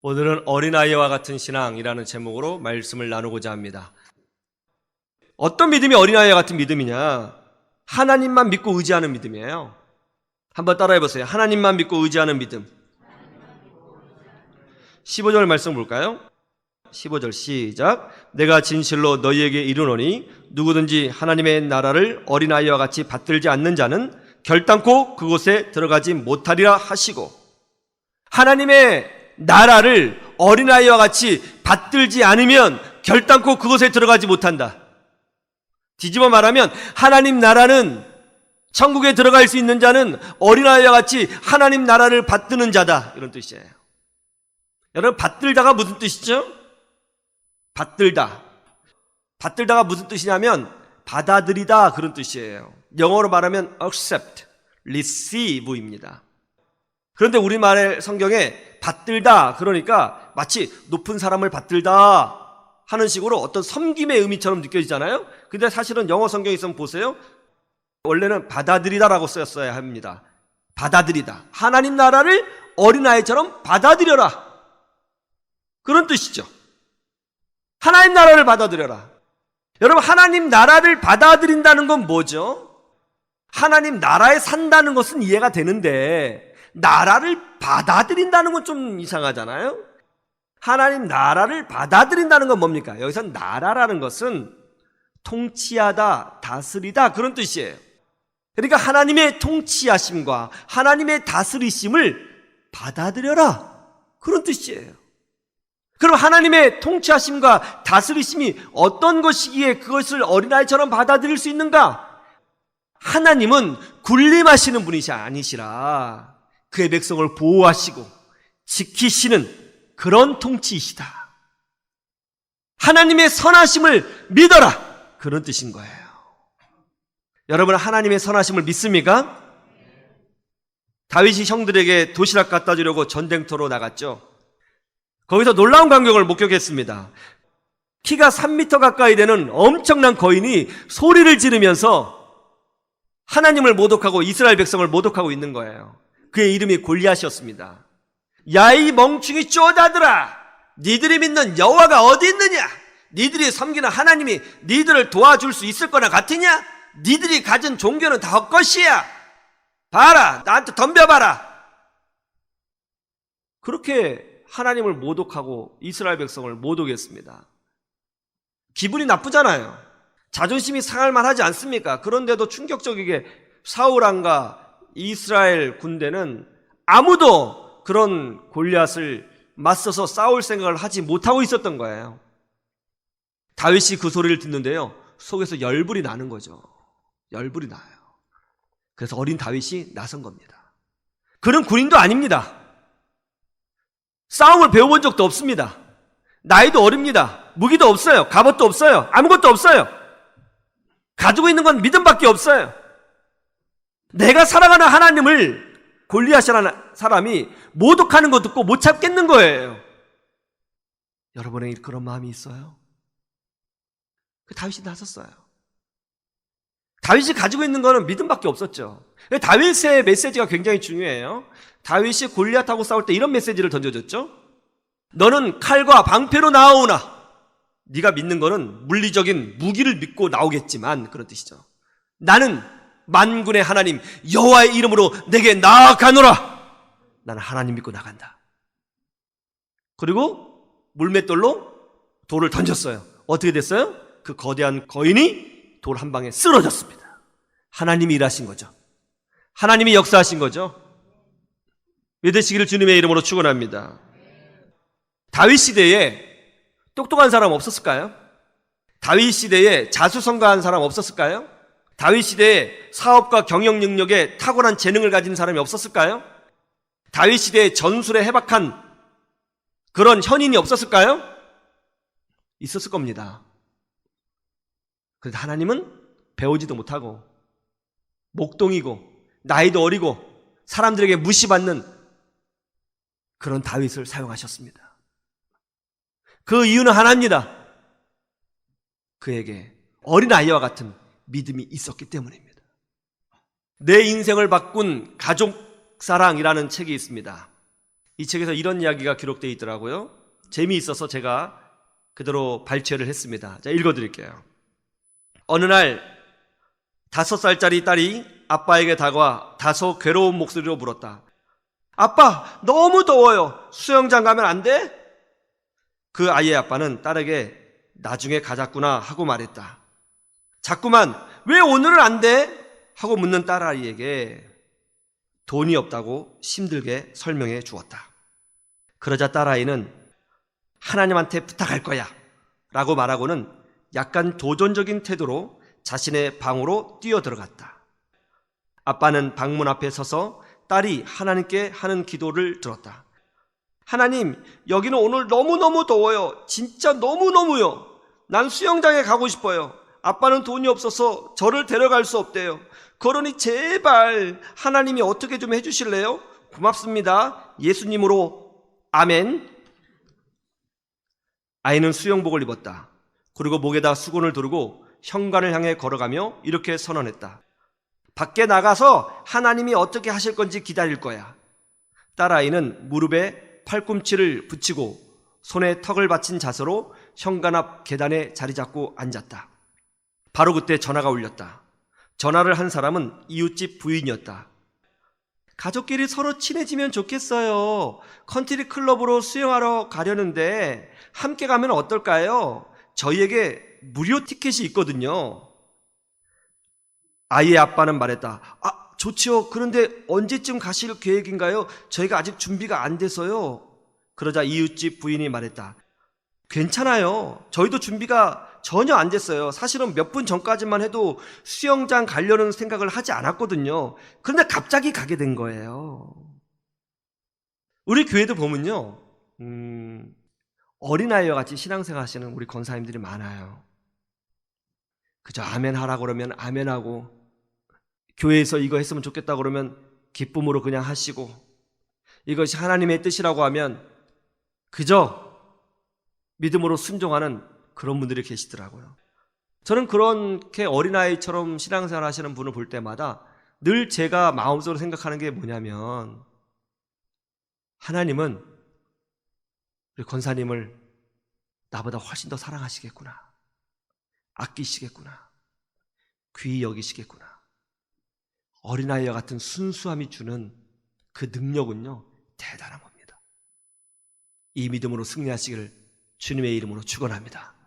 오늘은 어린아이와 같은 신앙이라는 제목으로 말씀을 나누고자 합니다. 어떤 믿음이 어린아이와 같은 믿음이냐? 하나님만 믿고 의지하는 믿음이에요. 한번 따라해 보세요. 하나님만 믿고 의지하는 믿음. 15절 말씀 볼까요? 15절 시작. 내가 진실로 너희에게 이르노니 누구든지 하나님의 나라를 어린아이와 같이 받들지 않는 자는 결단코 그곳에 들어가지 못하리라 하시고, 하나님의 나라를 어린아이와 같이 받들지 않으면 결단코 그곳에 들어가지 못한다. 뒤집어 말하면 하나님 나라는, 천국에 들어갈 수 있는 자는 어린아이와 같이 하나님 나라를 받드는 자다, 이런 뜻이에요. 여러분, 받들다가 무슨 뜻이죠? 받들다가 무슨 뜻이냐면 받아들이다, 그런 뜻이에요. 영어로 말하면 accept, receive입니다. 그런데 우리말의 성경에 받들다, 그러니까 마치 높은 사람을 받들다 하는 식으로 어떤 섬김의 의미처럼 느껴지잖아요. 근데 사실은 영어 성경에 있으면 보세요. 원래는 받아들이다라고 쓰였어야 합니다. 받아들이다. 하나님 나라를 어린아이처럼 받아들여라, 그런 뜻이죠. 하나님 나라를 받아들여라. 여러분, 하나님 나라를 받아들인다는 건 뭐죠? 하나님 나라에 산다는 것은 이해가 되는데 나라를 받아들인다는 건 좀 이상하잖아요. 하나님 나라를 받아들인다는 건 뭡니까? 여기서 나라라는 것은 통치하다, 다스리다, 그런 뜻이에요. 그러니까 하나님의 통치하심과 하나님의 다스리심을 받아들여라, 그런 뜻이에요. 그럼 하나님의 통치하심과 다스리심이 어떤 것이기에 그것을 어린아이처럼 받아들일 수 있는가? 하나님은 군림하시는 분이 아니시라 그의 백성을 보호하시고 지키시는 그런 통치이시다. 하나님의 선하심을 믿어라, 그런 뜻인 거예요. 여러분, 하나님의 선하심을 믿습니까? 다윗이 형들에게 도시락 갖다 주려고 전쟁터로 나갔죠. 거기서 놀라운 광경을 목격했습니다. 키가 3m 가까이 되는 엄청난 거인이 소리를 지르면서 하나님을 모독하고 이스라엘 백성을 모독하고 있는 거예요. 그의 이름이 골리앗이었습니다. 야, 이 멍충이 쪼다들아, 니들이 믿는 여호와가 어디 있느냐? 니들이 섬기는 하나님이 니들을 도와줄 수 있을 거나 같으냐? 니들이 가진 종교는 다 헛것이야. 봐라, 나한테 덤벼봐라. 그렇게 하나님을 모독하고 이스라엘 백성을 모독했습니다. 기분이 나쁘잖아요. 자존심이 상할 만하지 않습니까? 그런데도 충격적이게 사울 왕과 이스라엘 군대는 아무도 그런 골리앗을 맞서서 싸울 생각을 하지 못하고 있었던 거예요. 다윗이 그 소리를 듣는데요, 속에서 열불이 나는 거죠. 열불이 나요. 그래서 어린 다윗이 나선 겁니다. 그는 군인도 아닙니다. 싸움을 배워본 적도 없습니다. 나이도 어립니다. 무기도 없어요. 갑옷도 없어요. 아무것도 없어요. 가지고 있는 건 믿음밖에 없어요. 내가 사랑하는 하나님을 골리앗이라는 사람이 모독하는 거 듣고 못 참겠는 거예요. 여러분에게 그런 마음이 있어요? 다윗이 나섰어요. 다윗이 가지고 있는 거는 믿음밖에 없었죠. 다윗의 메시지가 굉장히 중요해요. 다윗이 골리앗하고 싸울 때 이런 메시지를 던져줬죠. 너는 칼과 방패로 나아오나, 네가 믿는 거는 물리적인 무기를 믿고 나오겠지만, 그런 뜻이죠. 나는 만군의 하나님 여호와의 이름으로 내게 나아가노라. 나는 하나님 믿고 나간다. 그리고 물맷돌로 돌을 던졌어요. 어떻게 됐어요? 그 거대한 거인이 돌 한 방에 쓰러졌습니다. 하나님이 일하신 거죠. 하나님이 역사하신 거죠. 믿으시기를 주님의 이름으로 축원합니다. 다윗 시대에 똑똑한 사람 없었을까요? 다윗 시대에 자수성가한 사람 없었을까요? 다윗 시대에 사업과 경영 능력에 탁월한 재능을 가진 사람이 없었을까요? 다윗 시대에 전술에 해박한 그런 현인이 없었을까요? 있었을 겁니다. 그런데 하나님은 배우지도 못하고 목동이고 나이도 어리고 사람들에게 무시받는 그런 다윗을 사용하셨습니다. 그 이유는 하나입니다. 그에게 어린아이와 같은 믿음이 있었기 때문입니다. 내 인생을 바꾼 가족사랑이라는 책이 있습니다. 이 책에서 이런 이야기가 기록되어 있더라고요. 재미있어서 제가 그대로 발췌를 했습니다. 자, 읽어드릴게요. 어느 날 5살짜리 딸이 아빠에게 다가와 다소 괴로운 목소리로 물었다. 아빠, 너무 더워요. 수영장 가면 안 돼? 그 아이의 아빠는 딸에게 나중에 가자꾸나 하고 말했다. 자꾸만 왜 오늘은 안 돼? 하고 묻는 딸아이에게 돈이 없다고 힘들게 설명해 주었다. 그러자 딸아이는 하나님한테 부탁할 거야 라고 말하고는 약간 도전적인 태도로 자신의 방으로 뛰어들어갔다. 아빠는 방문 앞에 서서 딸이 하나님께 하는 기도를 들었다. 하나님, 여기는 오늘 너무너무 더워요. 진짜 너무너무요. 난 수영장에 가고 싶어요. 아빠는 돈이 없어서 저를 데려갈 수 없대요. 그러니 제발 하나님이 어떻게 좀 해주실래요? 고맙습니다. 예수님으로 아멘. 아이는 수영복을 입었다. 그리고 목에다 수건을 두르고 현관을 향해 걸어가며 이렇게 선언했다. 밖에 나가서 하나님이 어떻게 하실 건지 기다릴 거야. 딸아이는 무릎에 팔꿈치를 붙이고 손에 턱을 받친 자세로 현관 앞 계단에 자리 잡고 앉았다. 바로 그때 전화가 울렸다. 전화를 한 사람은 이웃집 부인이었다. 가족끼리 서로 친해지면 좋겠어요. 컨트리 클럽으로 수영하러 가려는데 함께 가면 어떨까요? 저희에게 무료 티켓이 있거든요. 아이의 아빠는 말했다. 좋지요. 그런데 언제쯤 가실 계획인가요? 저희가 아직 준비가 안 돼서요. 그러자 이웃집 부인이 말했다. 괜찮아요. 저희도 준비가 전혀 안 됐어요. 사실은 몇 분 전까지만 해도 수영장 가려는 생각을 하지 않았거든요. 그런데 갑자기 가게 된 거예요. 우리 교회도 보면요, 어린아이와 같이 신앙생활 하시는 우리 권사님들이 많아요. 그저 아멘 하라고 그러면 아멘하고, 교회에서 이거 했으면 좋겠다 그러면 기쁨으로 그냥 하시고, 이것이 하나님의 뜻이라고 하면 그저 믿음으로 순종하는 그런 분들이 계시더라고요. 저는 그렇게 어린아이처럼 신앙생활 하시는 분을 볼 때마다 늘 제가 마음속으로 생각하는 게 뭐냐면, 하나님은 우리 권사님을 나보다 훨씬 더 사랑하시겠구나, 아끼시겠구나, 귀히 여기시겠구나. 어린아이와 같은 순수함이 주는 그 능력은요, 대단한 겁니다. 이 믿음으로 승리하시기를 주님의 이름으로 축원합니다.